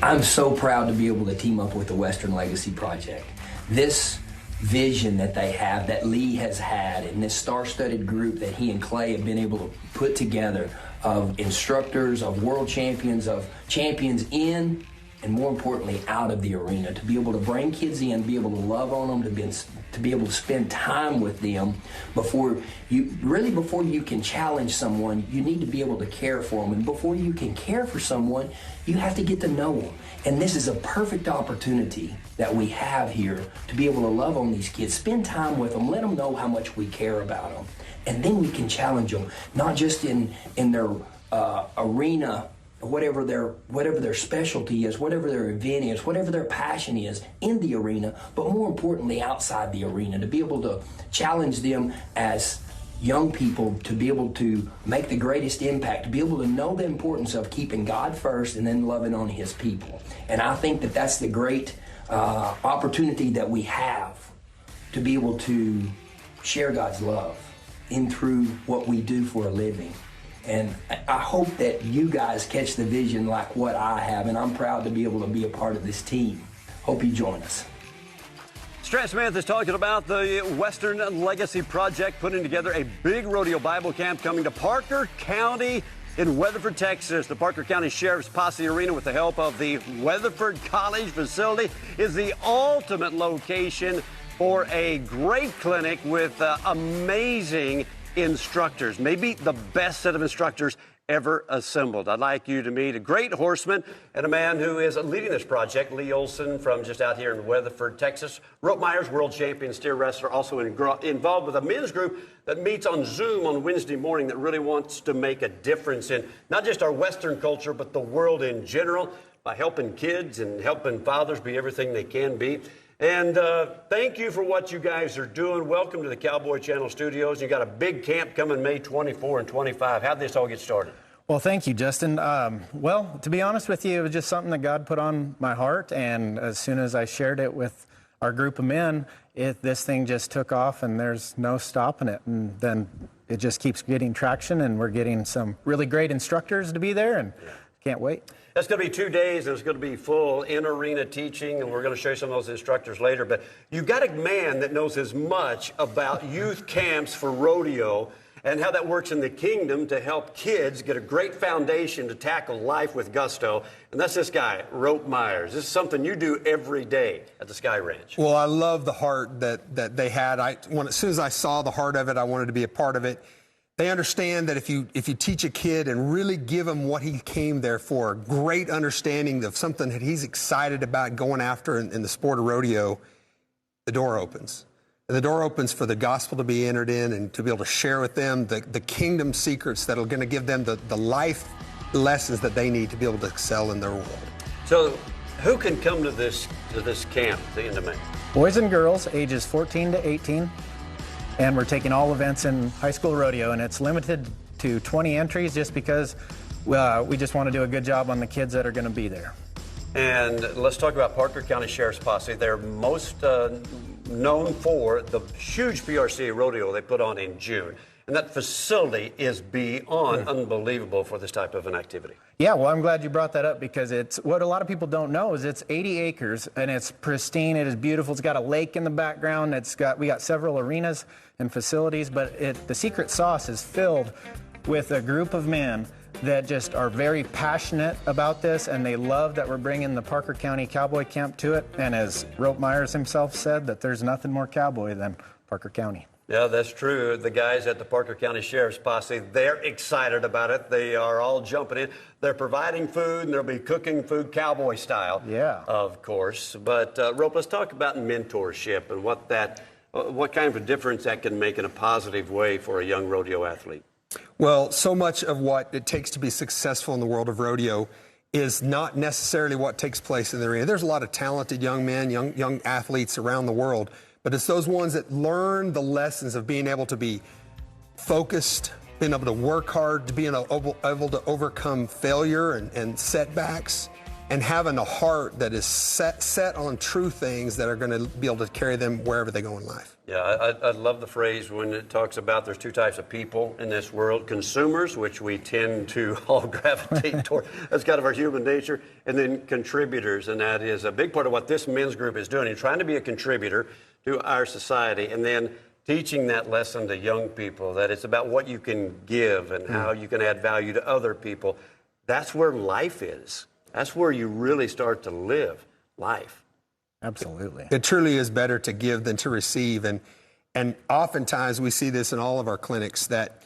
I'm so proud to be able to team up with the Western Legacy Project. This vision that they have, that Lee has had, and this star-studded group that he and Clay have been able to put together of instructors, of world champions, of champions in, and more importantly, out of the arena, to be able to bring kids in, be able to love on them, to be able to spend time with them before you can challenge someone, you need to be able to care for them. And before you can care for someone, you have to get to know them. And this is a perfect opportunity that we have here to be able to love on these kids, spend time with them, let them know how much we care about them. And then we can challenge them, not just in their arena, whatever their specialty is, whatever their event is, whatever their passion is in the arena, but more importantly outside the arena, to be able to challenge them as young people to be able to make the greatest impact, to be able to know the importance of keeping God first and then loving on his people. And I think that that's the great opportunity that we have to be able to share God's love in through what we do for a living. And I hope that you guys catch the vision like what I have, and I'm proud to be able to be a part of this team. Hope you join us. Strand Smith is talking about the Western Legacy Project, putting together a big rodeo Bible camp coming to Parker County in Weatherford, Texas. The Parker County Sheriff's Posse Arena, with the help of the Weatherford College facility, is the ultimate location for a great clinic with amazing instructors, maybe the best set of instructors ever assembled. I'd like you to meet a great horseman and a man who is leading this project, Lee Olson from just out here in Weatherford, Texas. Rope Myers, world champion steer wrestler, also involved with a men's group that meets on Zoom on Wednesday morning that really wants to make a difference in not just our Western culture, but the world in general by helping kids and helping fathers be everything they can be. And thank you for what you guys are doing. Welcome to the Cowboy Channel studios. You got a big camp coming May 24 and 25. How'd this all get started? Well, thank you, Justin. Well, to be honest with you, it was just something that God put on my heart. And as soon as I shared it with our group of men, this thing just took off and there's no stopping it. And then it just keeps getting traction, and we're getting some really great instructors to be there, and can't wait. That's going to be 2 days, and it's going to be full in-arena teaching, and we're going to show you some of those instructors later. But you've got a man that knows as much about youth camps for rodeo and how that works in the kingdom to help kids get a great foundation to tackle life with gusto. And that's this guy, Rope Myers. This is something you do every day at the Sky Ranch. Well, I love the heart that they had. As soon as I saw the heart of it, I wanted to be a part of it. They understand that if you teach a kid and really give him what he came there for, a great understanding of something that he's excited about going after in the sport of rodeo, the door opens. And the door opens for the gospel to be entered in and to be able to share with them the kingdom secrets that are going to give them the life lessons that they need to be able to excel in their world. So who can come to this camp at the end of May? Boys and girls ages 14 to 18. And we're taking all events in high school rodeo, and it's limited to 20 entries just because we just want to do a good job on the kids that are going to be there. And let's talk about Parker County Sheriff's Posse. They're most known for the huge PRCA rodeo they put on in June. And that facility is beyond unbelievable for this type of an activity. Yeah, well, I'm glad you brought that up, because it's what a lot of people don't know is it's 80 acres and it's pristine. It is beautiful. It's got a lake in the background. We got several arenas and facilities, but the secret sauce is filled with a group of men that just are very passionate about this, and they love that we're bringing the Parker County Cowboy Camp to it. And as Rope Myers himself said, that there's nothing more cowboy than Parker County. Yeah, that's true. The guys at the Parker County Sheriff's Posse, they're excited about it. They are all jumping in. They're providing food, and they'll be cooking food cowboy style, of course. But, Rope, let's talk about mentorship and what kind of a difference that can make in a positive way for a young rodeo athlete. Well, so much of what it takes to be successful in the world of rodeo is not necessarily what takes place in the arena. There's a lot of talented young men, young athletes around the world, but it's those ones that learn the lessons of being able to be focused, being able to work hard, to being able to overcome failure and setbacks, and having a heart that is set on true things that are going to be able to carry them wherever they go in life. Yeah, I love the phrase when it talks about there's two types of people in this world: consumers, which we tend to all gravitate toward. That's kind of our human nature. And then contributors, and that is a big part of what this men's group is doing, trying to be a contributor to our society, and then teaching that lesson to young people, that it's about what you can give and how you can add value to other people. That's where life is. That's where you really start to live life. Absolutely. It truly is better to give than to receive. And oftentimes we see this in all of our clinics, that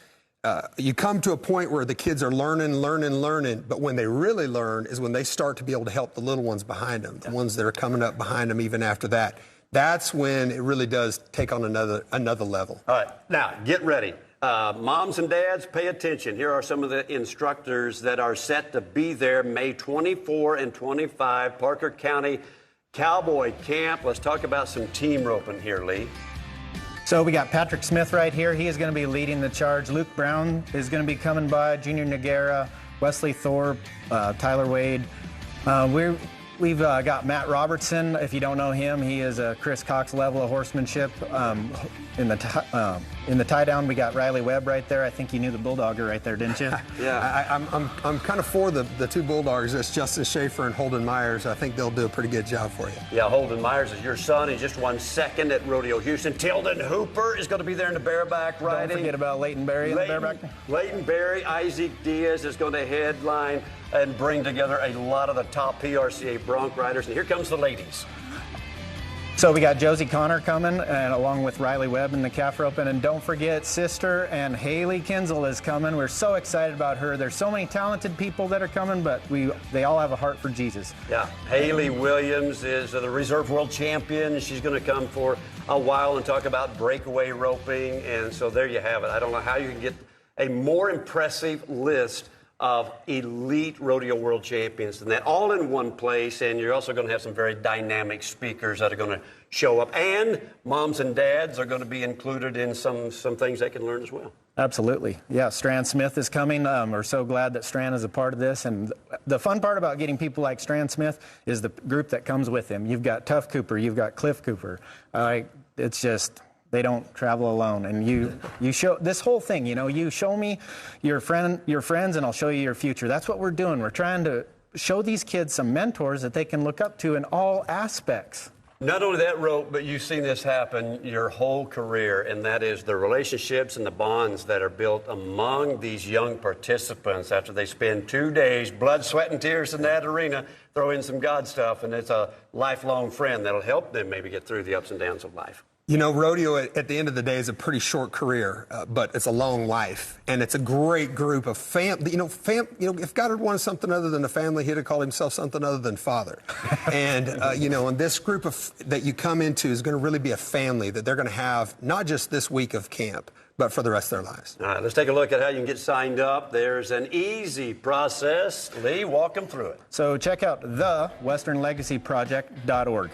you come to a point where the kids are learning, but when they really learn is when they start to be able to help the little ones behind them, the ones that are coming up behind them even after that. That's when it really does take on another level. All right, now get ready. Moms and dads, pay attention. Here are some of the instructors that are set to be there May 24 and 25, Parker County Cowboy Camp. Let's talk about some team roping here, Lee. So we got Patrick Smith right here. He is going to be leading the charge. Luke Brown is going to be coming by, Junior Noguera, Wesley Thorpe, Tyler Wade. We've got Matt Robertson. If you don't know him, he is a Chris Cox level of horsemanship. In the tie down, we got Riley Webb right there. I think you knew the Bulldogger right there, didn't you? Yeah. I'm kind of for the two Bulldoggers. That's Justin Schaefer and Holden Myers. I think they'll do a pretty good job for you. Yeah, Holden Myers is your son. He just won second at Rodeo Houston. Tilden Hooper is going to be there in the bareback riding. Don't forget about Leighton Berry in the bareback. Leighton Berry, Isaac Diaz is going to headline and bring together a lot of the top PRCA bronc riders. And here comes the ladies. So we got Josie Connor coming, and along with Riley Webb in the calf roping. And don't forget, sister and Haley Kinzel is coming. We're so excited about her. There's so many talented people that are coming, but they all have a heart for Jesus. Yeah, Haley Williams is the reserve world champion. She's going to come for a while and talk about breakaway roping. And so there you have it. I don't know how you can get a more impressive list of elite rodeo world champions than that, all in one place. And you're also going to have some very dynamic speakers that are going to show up, and moms and dads are going to be included in some things they can learn as well. Absolutely. Yeah, Strand Smith is coming. We're so glad that Strand is a part of this. And the fun part about getting people like Strand Smith is the group that comes with him. You've got Tuff Cooper, you've got Cliff Cooper. It's just, they don't travel alone. And you show this whole thing, you show me your friends, and I'll show you your future. That's what we're doing. We're trying to show these kids some mentors that they can look up to in all aspects. Not only that, Rope, but you've seen this happen your whole career, and that is the relationships and the bonds that are built among these young participants after they spend 2 days, blood, sweat, and tears in that arena, throw in some God stuff, and it's a lifelong friend that'll help them maybe get through the ups and downs of life. Rodeo at the end of the day is a pretty short career, but it's a long life, and it's a great group of family. If God had wanted something other than a family, he'd have called himself something other than Father. And and this group that you come into is going to really be a family that they're going to have not just this week of camp, but for the rest of their lives. All right, let's take a look at how you can get signed up. There's an easy process. Lee, walk them through it. So check out thewesternlegacyproject.org.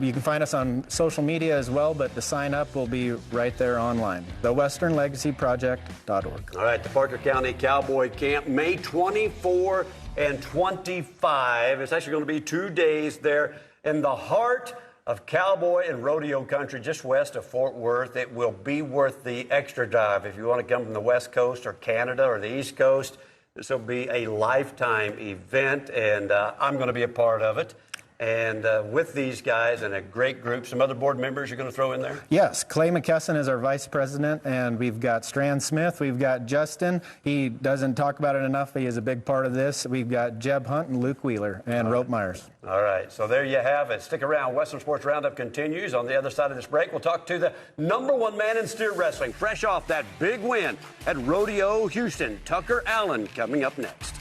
You can find us on social media as well, but the sign up will be right there online. thewesternlegacyproject.org. All right, the Parker County Cowboy Camp, May 24 and 25. It's actually going to be 2 days there in the heart of cowboy and rodeo country, just west of Fort Worth. It will be worth the extra drive. If you want to come from the West Coast or Canada or the East Coast, this will be a lifetime event, and I'm going to be a part of it. And with these guys and a great group, some other board members you're going to throw in there? Yes, Clay McKesson is our vice president, and we've got Strand Smith, we've got Justin. He doesn't talk about it enough, but he is a big part of this. We've got Jeb Hunt and Luke Wheeler and Rope Myers. All right, so there you have it. Stick around. Western Sports Roundup continues. On the other side of this break, we'll talk to the #1 man in steer wrestling, fresh off that big win at Rodeo Houston. Tucker Allen coming up next.